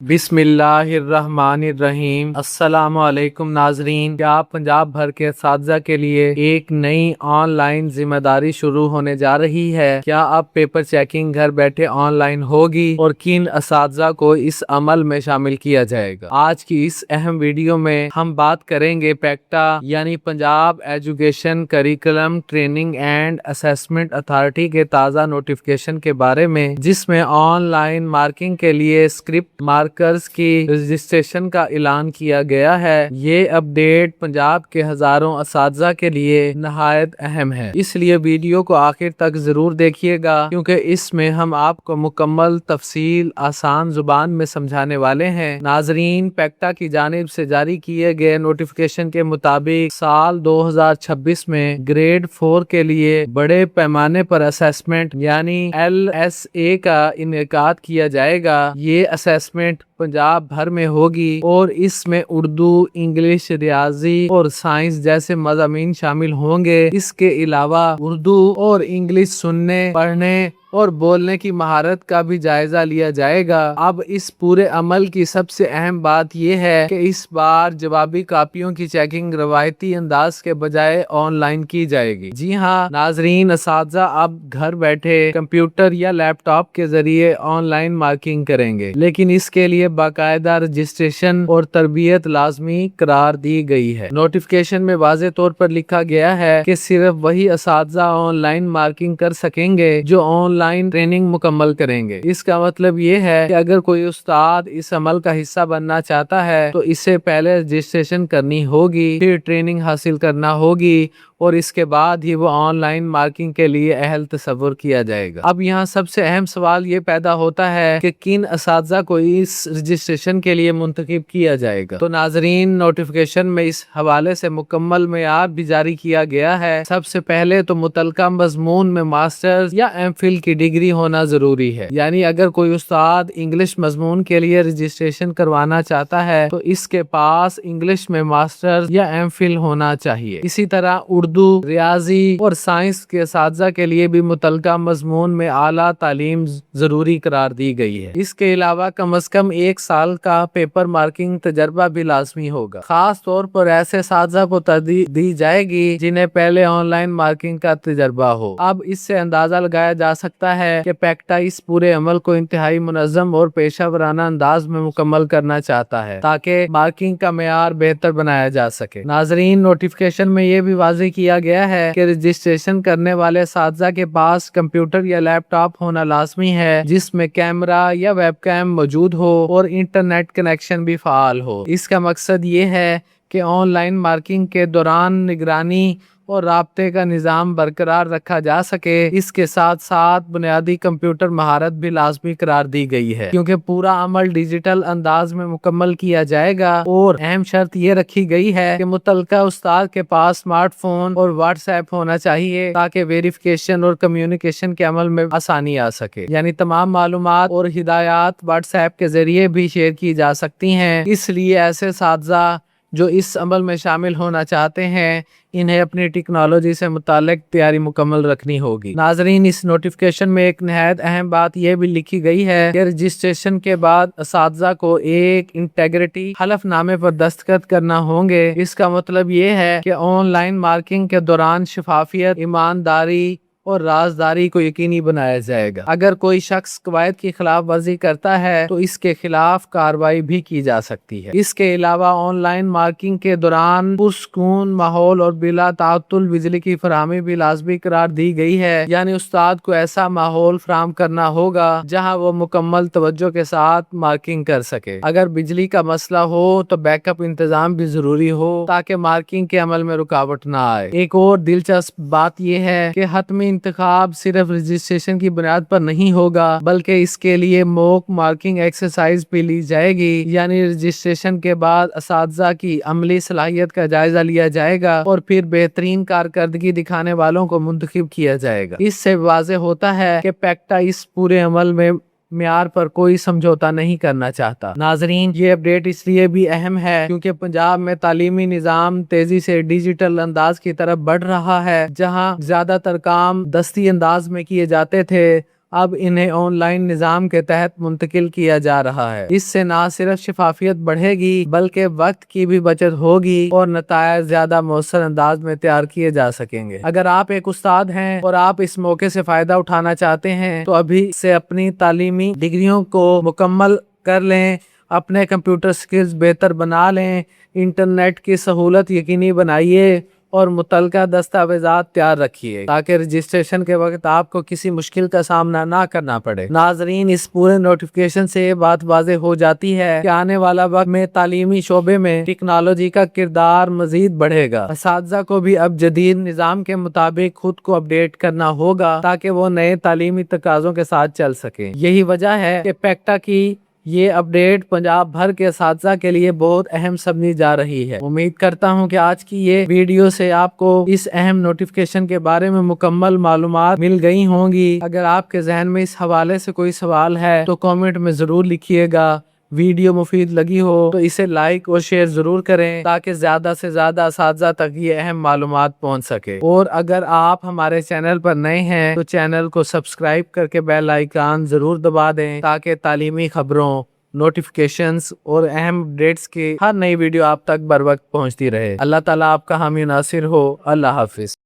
बिस्मिल्लाहिर्रहमानिर्रहीम। अस्सलाम वालेकुम नाजरीन। क्या पंजाब भर के असातिज़ा के लिए एक नई ऑनलाइन जिम्मेदारी शुरू होने जा रही है? क्या अब पेपर चेकिंग घर बैठे ऑनलाइन होगी और किन असातिज़ा को इस अमल में शामिल किया जाएगा? आज की इस अहम वीडियो में हम बात करेंगे पैक्टा यानी Punjab education curriculum training and assessment authority के ताज़ा नोटिफिकेशन के बारे में, जिसमें ऑनलाइन मार्किंग के लिए स्क्रिप्ट मार्कर्स की रजिस्ट्रेशन का ऐलान किया गया है। ये अपडेट पंजाब के हजारों असातिज़ा के लिए नहायत अहम है, इसलिए वीडियो को आखिर तक जरूर देखिएगा, क्योंकि इसमें हम आपको मुकम्मल तफसील आसान जुबान में समझाने वाले हैं। नाजरीन, पैक्टा की जानिब से जारी किए गए नोटिफिकेशन के मुताबिक साल 2026 में ग्रेड 4 के लिए बड़े पैमाने पर असेसमेंट यानी LSA का इनेकाद किया जाएगा। ये असेसमेंट पंजाब भर में होगी और इसमें उर्दू, इंग्लिश, रियाजी और साइंस जैसे मज़ामीन शामिल होंगे। इसके अलावा उर्दू और इंग्लिश सुनने, पढ़ने और बोलने की महारत का भी जायजा लिया जाएगा। अब इस पूरे अमल की सबसे अहम बात यह है कि इस बार जवाबी कापियों की चेकिंग रवायती अंदाज के बजाय ऑनलाइन की जाएगी। जी हाँ नाजरीन, असातिज़ा अब घर बैठे कंप्यूटर या लैपटॉप के जरिए ऑनलाइन मार्किंग करेंगे, लेकिन इसके लिए बाकायदा रजिस्ट्रेशन और तरबियत लाजमी करार दी गई है। नोटिफिकेशन में वाज़े तौर पर लिखा गया है कि सिर्फ वही असातिज़ा ऑनलाइन मार्किंग कर सकेंगे जो ऑनलाइन ट्रेनिंग मुकम्मल करेंगे। इसका मतलब ये है कि अगर कोई उस्ताद इस अमल का हिस्सा बनना चाहता है तो इससे पहले रजिस्ट्रेशन करनी होगी, फिर ट्रेनिंग हासिल करना होगी और इसके बाद ही वो ऑनलाइन मार्किंग के लिए अहल तसव्वुर किया जाएगा। अब यहाँ सबसे अहम सवाल ये पैदा होता है कि किन असातिज़ा को इस रजिस्ट्रेशन के लिए मुंतखब किया जाएगा। तो नाजरीन, नोटिफिकेशन में इस हवाले से मुकम्मल मेयार भी जारी किया गया है। सबसे पहले तो मुतलका मजमून में मास्टर्स या MPhil की डिग्री होना जरूरी है, यानी अगर कोई उस्ताद इंग्लिश मजमून के लिए रजिस्ट्रेशन करवाना चाहता है तो इसके पास इंग्लिश में मास्टर्स या MPhil होना चाहिए। इसी तरह उर्दू, रियाजी और साइंस के असातिज़ा के लिए भी मुतलका मजमून में आला तालीम जरूरी करार दी गई है। इसके अलावा कम अज कम 1 साल का पेपर मार्किंग तजर्बा भी लाजमी होगा। खास तौर पर ऐसे असातिज़ा को तरजीह दी जाएगी जिन्हें पहले ऑनलाइन मार्किंग का तजर्बा हो। अब इससे अंदाजा लगाया जा सकता है कि पैक्टा इस पूरे अमल को इंतहाई मुनज़्ज़म और पेशा वराना अंदाज में मुकम्मल करना चाहता है ताकि मार्किंग का मेयार बेहतर बनाया जा सके। नाजरीन, नोटिफिकेशन में ये भी वाज़ेह किया गया है कि रजिस्ट्रेशन करने वाले असातिज़ा के पास कंप्यूटर या लैपटॉप होना लाजमी है जिसमें कैमरा या वेबकैम मौजूद हो और इंटरनेट कनेक्शन भी फ़ाल हो। इसका मकसद ये है कि ऑनलाइन मार्किंग के दौरान निगरानी और राब्ते का निज़ाम बरकरार रखा जा सके। इसके साथ साथ बुनियादी कंप्यूटर महारत भी लाजमी करार दी गई है, क्योंकि पूरा अमल डिजिटल अंदाज में मुकम्मल किया जाएगा। और अहम शर्त ये रखी गई है कि मुतलका उस्ताद के पास स्मार्टफोन और व्हाट्सएप होना चाहिए ताकि वेरिफिकेशन और कम्युनिकेशन के अमल में आसानी आ सके, यानी तमाम मालूमात और हिदायत व्हाट्सएप के जरिए भी शेयर की जा सकती हैं। इसलिए ऐसे असातिज़ा जो इस अमल में शामिल होना चाहते हैं, इन्हें अपनी टेक्नोलॉजी से मुताल्लिक तैयारी मुकम्मल रखनी होगी। नाजरीन, इस नोटिफिकेशन में एक नहायत अहम बात यह भी लिखी गई है कि रजिस्ट्रेशन के बाद असातिज़ा को एक इंटेग्रिटी हलफनामे पर दस्तखत करना होंगे। इसका मतलब ये है कि ऑनलाइन मार्किंग के दौरान शफाफियत, ईमानदारी और राजदारी को यकीनी बनाया जाएगा। अगर कोई शख्स कवायद की खिलाफ वर्जी करता है तो इसके खिलाफ कार्रवाई भी की जा सकती है। इसके अलावा ऑनलाइन मार्किंग के दौरान पुरसकून माहौल और बिला ताअत्तुल बिजली की फराहमी भी लाजमी करार दी गई है, यानी उस्ताद को ऐसा माहौल फराहम करना होगा जहां वो मुकम्मल तवज्जो के साथ मार्किंग कर सके। अगर बिजली का मसला हो तो बैकअप इंतजाम भी जरूरी हो ताकि मार्किंग के अमल में रुकावट ना आए। एक और दिलचस्प बात यह है कि हतमी इंतखाब सिर्फ रजिस्ट्रेशन की बुनियाद पर नहीं होगा, बल्कि इसके लिए मॉक मार्किंग एक्सरसाइज भी ली जाएगी, यानी रजिस्ट्रेशन के बाद असातिज़ा की अमली सलाहियत का जायजा लिया जाएगा और फिर बेहतरीन कारकर्दगी दिखाने वालों को मुंतखब किया जाएगा। इससे वाज़ेह होता है कि पैक्टा इस पूरे अमल में म्यार पर कोई समझौता नहीं करना चाहता। नाजरीन, ये अपडेट इसलिए भी अहम है क्योंकि पंजाब में तालीमी निज़ाम तेजी से डिजिटल अंदाज की तरफ बढ़ रहा है। जहां ज्यादातर काम दस्ती अंदाज में किए जाते थे, اب انہیں آن لائن نظام کے تحت منتقل کیا جا رہا ہے۔ اس سے نہ صرف شفافیت بڑھے گی بلکہ وقت کی بھی بچت ہوگی اور نتائج زیادہ مؤثر انداز میں تیار کیے جا سکیں گے۔ اگر آپ ایک استاد ہیں اور آپ اس موقع سے فائدہ اٹھانا چاہتے ہیں تو ابھی سے اپنی تعلیمی ڈگریوں کو مکمل کر لیں، اپنے کمپیوٹر سکلز بہتر بنا لیں، انٹرنیٹ کی سہولت یقینی بنائیے اور متعلقہ دستاویزات تیار رکھیے تاکہ رجسٹریشن کے وقت آپ کو کسی مشکل کا سامنا نہ کرنا پڑے۔ ناظرین، اس پورے نوٹیفکیشن سے یہ بات واضح ہو جاتی ہے کہ آنے والا وقت میں تعلیمی شعبے میں ٹیکنالوجی کا کردار مزید بڑھے گا۔ اساتذہ کو بھی اب جدید نظام کے مطابق خود کو اپڈیٹ کرنا ہوگا تاکہ وہ نئے تعلیمی تقاضوں کے ساتھ چل سکیں۔ یہی وجہ ہے کہ پیکٹا کی یہ اپڈیٹ پنجاب بھر کے اساتذہ کے لیے بہت اہم سمجھی جا رہی ہے۔ امید کرتا ہوں کہ آج کی یہ ویڈیو سے آپ کو اس اہم نوٹیفکیشن کے بارے میں مکمل معلومات مل گئی ہوں گی۔ اگر آپ کے ذہن میں اس حوالے سے کوئی سوال ہے تو کامنٹ میں ضرور لکھیے گا۔ ویڈیو مفید لگی ہو تو اسے لائک اور شیئر ضرور کریں تاکہ زیادہ سے زیادہ اساتذہ تک یہ اہم معلومات پہنچ سکے۔ اور اگر آپ ہمارے چینل پر نئے ہیں تو چینل کو سبسکرائب کر کے بیل آئیکن ضرور دبا دیں تاکہ تعلیمی خبروں، نوٹیفکیشنز اور اہم اپڈیٹس کی ہر نئی ویڈیو آپ تک بر وقت پہنچتی رہے۔ اللہ تعالیٰ آپ کا حامی و ناصر ہو۔ اللہ حافظ۔